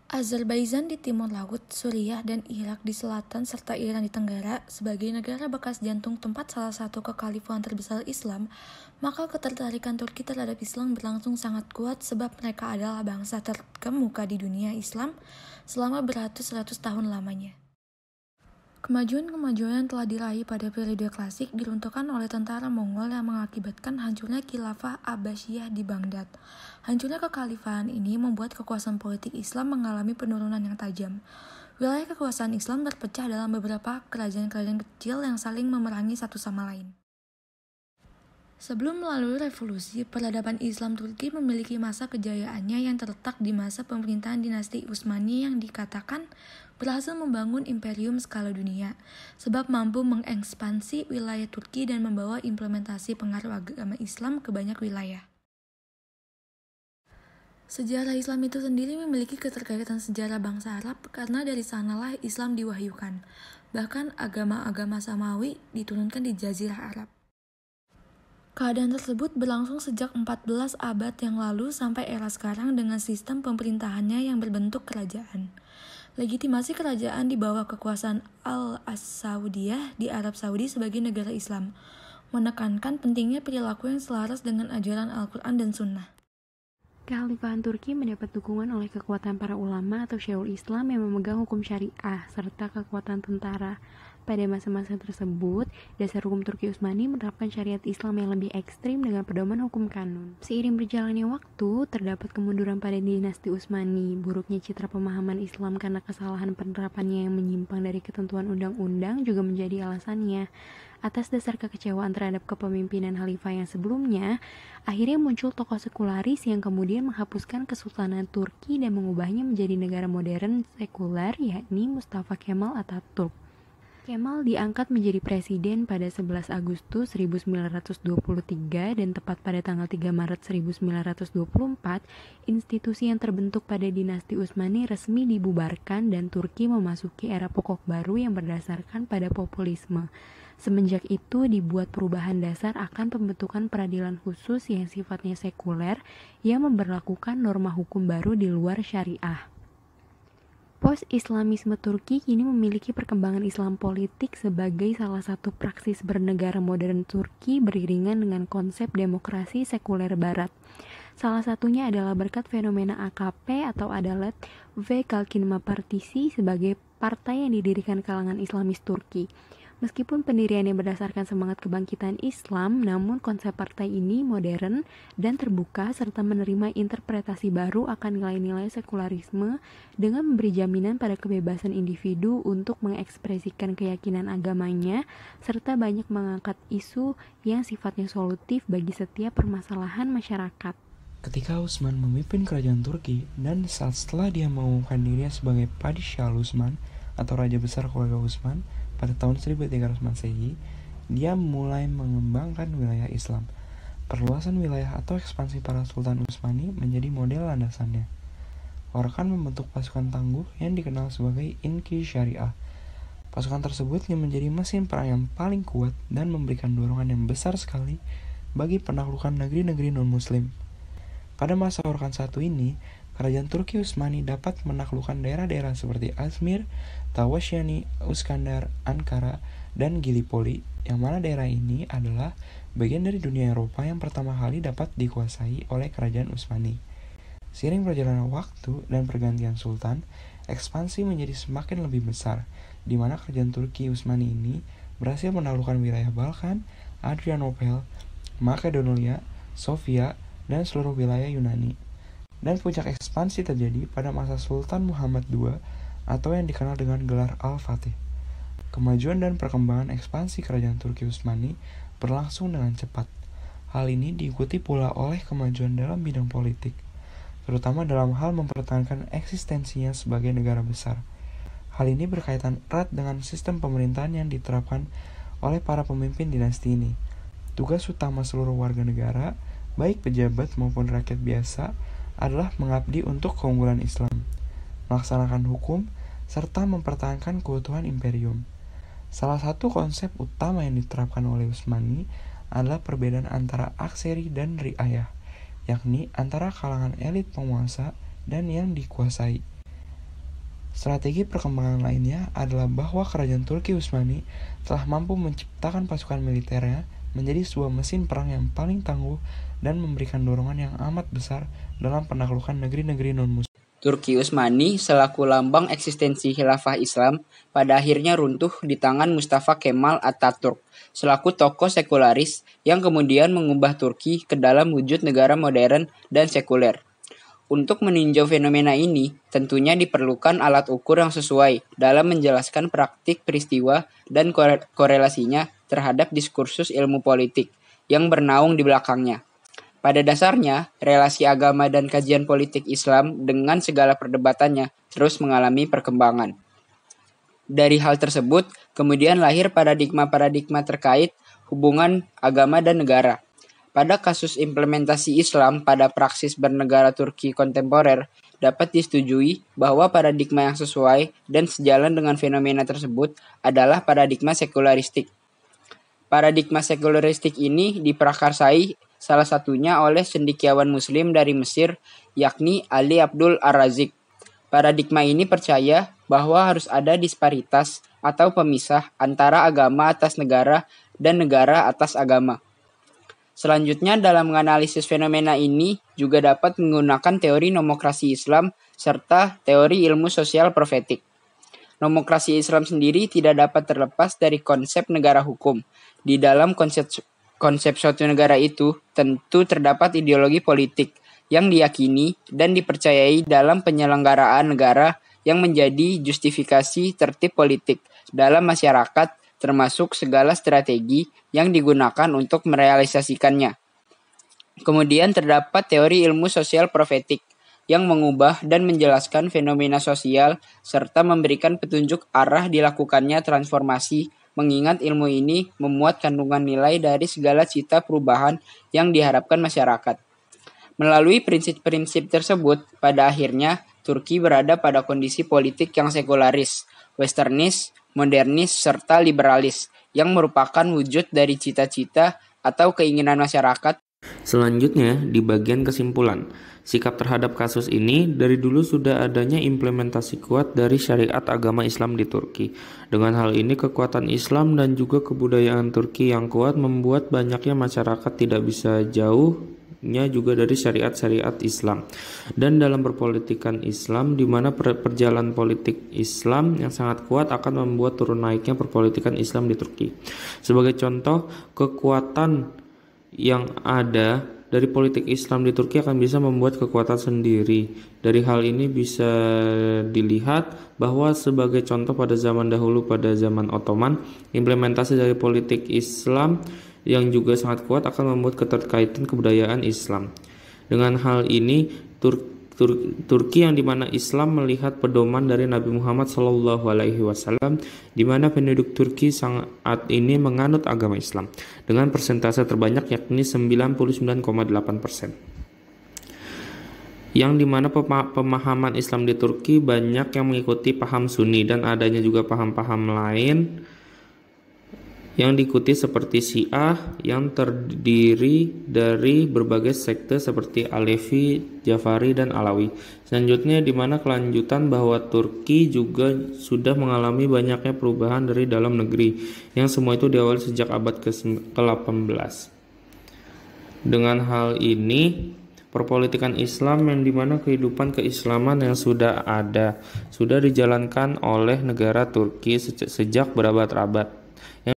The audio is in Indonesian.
Azerbaijan di timur laut, Suriah dan Irak di selatan, serta Iran di tenggara, sebagai negara bekas jantung tempat salah satu kekhalifahan terbesar Islam, maka ketertarikan Turki terhadap Islam berlangsung sangat kuat sebab mereka adalah bangsa terkemuka di dunia Islam selama beratus-ratus tahun lamanya. Kemajuan-kemajuan yang telah diraih pada periode klasik diruntuhkan oleh tentara Mongol yang mengakibatkan hancurnya Khilafah Abbasiyah di Baghdad. Hancurnya kekhalifahan ini membuat kekuasaan politik Islam mengalami penurunan yang tajam. Wilayah kekuasaan Islam terpecah dalam beberapa kerajaan-kerajaan kecil yang saling memerangi satu sama lain. Sebelum melalui revolusi, peradaban Islam Turki memiliki masa kejayaannya yang terletak di masa pemerintahan dinasti Utsmani yang dikatakan berhasil membangun imperium skala dunia, sebab mampu mengekspansi wilayah Turki dan membawa implementasi pengaruh agama Islam ke banyak wilayah. Sejarah Islam itu sendiri memiliki keterkaitan sejarah bangsa Arab karena dari sanalah Islam diwahyukan. Bahkan agama-agama Samawi diturunkan di Jazirah Arab. Keadaan tersebut berlangsung sejak 14 abad yang lalu sampai era sekarang dengan sistem pemerintahannya yang berbentuk kerajaan. Legitimasi kerajaan di bawah kekuasaan Al-Saudiyah di Arab Saudi sebagai negara Islam, menekankan pentingnya perilaku yang selaras dengan ajaran Al-Quran dan Sunnah. Kekhalifahan Turki mendapat dukungan oleh kekuatan para ulama atau Syekhul Islam yang memegang hukum syariah serta kekuatan tentara. Pada masa-masa tersebut, dasar hukum Turki Utsmani menerapkan syariat Islam yang lebih ekstrim dengan pedoman hukum kanun. Seiring berjalannya waktu, terdapat kemunduran pada dinasti Utsmani. Buruknya citra pemahaman Islam karena kesalahan penerapannya yang menyimpang dari ketentuan undang-undang juga menjadi alasannya. Atas dasar kekecewaan terhadap kepemimpinan khalifah yang sebelumnya, akhirnya muncul tokoh sekularis yang kemudian menghapuskan Kesultanan Turki dan mengubahnya menjadi negara modern sekuler, yakni Mustafa Kemal Atatürk. Kemal diangkat menjadi presiden pada 11 Agustus 1923 dan tepat pada tanggal 3 Maret 1924, institusi yang terbentuk pada dinasti Utsmani resmi dibubarkan dan Turki memasuki era pokok baru yang berdasarkan pada populisme. Semenjak itu dibuat perubahan dasar akan pembentukan peradilan khusus yang sifatnya sekuler yang memberlakukan norma hukum baru di luar syariah. Post-Islamisme Turki kini memiliki perkembangan Islam politik sebagai salah satu praksis bernegara modern Turki beriringan dengan konsep demokrasi sekuler barat. Salah satunya adalah berkat fenomena AKP atau Adalet ve Kalkınma Partisi sebagai partai yang didirikan kalangan Islamis Turki. Meskipun pendiriannya berdasarkan semangat kebangkitan Islam, namun konsep partai ini modern dan terbuka serta menerima interpretasi baru akan nilai-nilai sekularisme dengan memberi jaminan pada kebebasan individu untuk mengekspresikan keyakinan agamanya serta banyak mengangkat isu yang sifatnya solutif bagi setiap permasalahan masyarakat. Ketika Utsman memimpin kerajaan Turki dan saat setelah dia mengumumkan dirinya sebagai Padishah Utsman atau Raja Besar Keluarga Utsman, pada tahun 1300 Masehi, dia mulai mengembangkan wilayah Islam. Perluasan wilayah atau ekspansi para Sultan Utsmani menjadi model landasannya. Orkan membentuk pasukan tangguh yang dikenal sebagai Inki Syariah. Pasukan tersebut yang menjadi mesin perang yang paling kuat dan memberikan dorongan yang besar sekali bagi penaklukan negeri-negeri non-Muslim. Pada masa Orkan I ini, kerajaan Turki Utsmani dapat menaklukkan daerah-daerah seperti Azmir, Tawasyani, Uskandar, Ankara, dan Gallipoli, yang mana daerah ini adalah bagian dari dunia Eropa yang pertama kali dapat dikuasai oleh kerajaan Utsmani. Seiring perjalanan waktu dan pergantian sultan, ekspansi menjadi semakin lebih besar, di mana kerajaan Turki Utsmani ini berhasil menaklukkan wilayah Balkan, Adrianopel, Makedonia, Sofia, dan seluruh wilayah Yunani. Dan puncak ekspansi terjadi pada masa Sultan Muhammad II atau yang dikenal dengan gelar Al-Fatih. Kemajuan dan perkembangan ekspansi kerajaan Turki Utsmani berlangsung dengan cepat. Hal ini diikuti pula oleh kemajuan dalam bidang politik, terutama dalam hal mempertahankan eksistensinya sebagai negara besar. Hal ini berkaitan erat dengan sistem pemerintahan yang diterapkan oleh para pemimpin dinasti ini. Tugas utama seluruh warga negara, baik pejabat maupun rakyat biasa, adalah mengabdi untuk keunggulan Islam, melaksanakan hukum, serta mempertahankan keutuhan imperium. Salah satu konsep utama yang diterapkan oleh Utsmani adalah perbedaan antara akseri dan riayah, yakni antara kalangan elit penguasa dan yang dikuasai. Strategi perkembangan lainnya adalah bahwa kerajaan Turki Utsmani telah mampu menciptakan pasukan militernya menjadi sebuah mesin perang yang paling tangguh dan memberikan dorongan yang amat besar dalam penaklukan negeri-negeri non-Muslim. Turki Utsmani selaku lambang eksistensi khilafah Islam pada akhirnya runtuh di tangan Mustafa Kemal Atatürk selaku tokoh sekularis yang kemudian mengubah Turki ke dalam wujud negara modern dan sekuler. Untuk meninjau fenomena ini, tentunya diperlukan alat ukur yang sesuai dalam menjelaskan praktik peristiwa dan korelasinya terhadap diskursus ilmu politik yang bernaung di belakangnya. Pada dasarnya, relasi agama dan kajian politik Islam dengan segala perdebatannya terus mengalami perkembangan. Dari hal tersebut, kemudian lahir paradigma-paradigma terkait hubungan agama dan negara. Pada kasus implementasi Islam pada praksis bernegara Turki kontemporer, dapat disetujui bahwa paradigma yang sesuai dan sejalan dengan fenomena tersebut adalah paradigma sekularistik. Paradigma sekularistik ini diprakarsai salah satunya oleh cendekiawan Muslim dari Mesir, yakni Ali Abdul Ar-Razik. Paradigma ini percaya bahwa harus ada disparitas atau pemisah antara agama atas negara dan negara atas agama. Selanjutnya, dalam menganalisis fenomena ini juga dapat menggunakan teori nomokrasi Islam serta teori ilmu sosial profetik. Nomokrasi Islam sendiri tidak dapat terlepas dari konsep negara hukum. Di dalam konsep suatu negara itu tentu terdapat ideologi politik yang diyakini dan dipercayai dalam penyelenggaraan negara yang menjadi justifikasi tertib politik dalam masyarakat, termasuk segala strategi yang digunakan untuk merealisasikannya. Kemudian terdapat teori ilmu sosial profetik yang mengubah dan menjelaskan fenomena sosial serta memberikan petunjuk arah dilakukannya transformasi, mengingat ilmu ini memuat kandungan nilai dari segala cita perubahan yang diharapkan masyarakat. Melalui prinsip-prinsip tersebut, pada akhirnya Turki berada pada kondisi politik yang sekularis, westernis, modernis, serta liberalis, yang merupakan wujud dari cita-cita atau keinginan masyarakat. Selanjutnya, di bagian kesimpulan, sikap terhadap kasus ini dari dulu sudah adanya implementasi kuat dari syariat agama Islam di Turki. Dengan hal ini, kekuatan Islam dan juga kebudayaan Turki yang kuat membuat banyaknya masyarakat tidak bisa jauhnya juga dari syariat-syariat Islam. Dan dalam perpolitikan Islam, di mana perjalanan politik Islam yang sangat kuat akan membuat turun naiknya perpolitikan Islam di Turki. Sebagai contoh, kekuatan yang ada dari politik Islam di Turki akan bisa membuat kekuatan sendiri. Dari hal ini bisa dilihat bahwa sebagai contoh pada zaman dahulu, pada zaman Ottoman, implementasi dari politik Islam yang juga sangat kuat akan membuat keterkaitan kebudayaan Islam. Dengan hal ini, Turki yang dimana Islam melihat pedoman dari Nabi Muhammad SAW, di mana penduduk Turki saat ini menganut agama Islam dengan persentase terbanyak yakni 99,8%. Yang dimana pemahaman Islam di Turki banyak yang mengikuti paham Sunni dan adanya juga paham-paham lain yang diikuti seperti Syiah yang terdiri dari berbagai sekte seperti Alevi, Jafari, dan Alawi. Selanjutnya di mana kelanjutan bahwa Turki juga sudah mengalami banyaknya perubahan dari dalam negeri yang semua itu diawali sejak abad ke-18. Dengan hal ini, perpolitikan Islam yang dimana kehidupan keislaman yang sudah ada sudah dijalankan oleh negara Turki sejak berabad-abad.